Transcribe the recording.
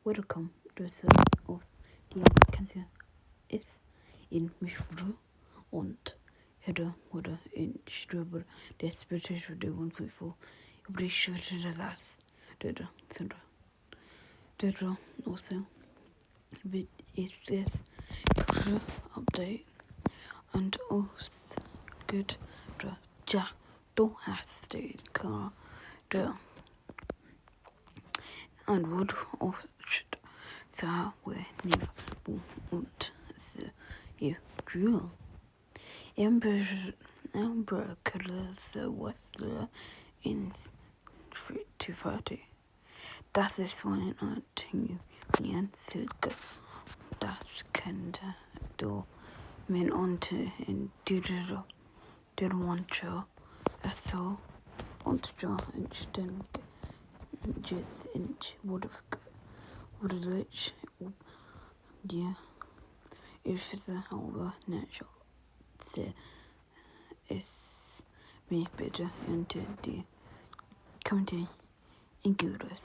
Welcome to the of die Kanzler ist in Mischwurde und hätte wurde in Stöber des British Radio 1.4 British das Döder Center Döder also with is this update and also good ja don't have stayed car the and would also so we never und the drill Ember colors was in 3:30. Das ist ein Antigen das könnte du min unter in der Wancho so und John in Jets in would lich die ist aber natural se ist mir bitte unter die Committee in Gutes.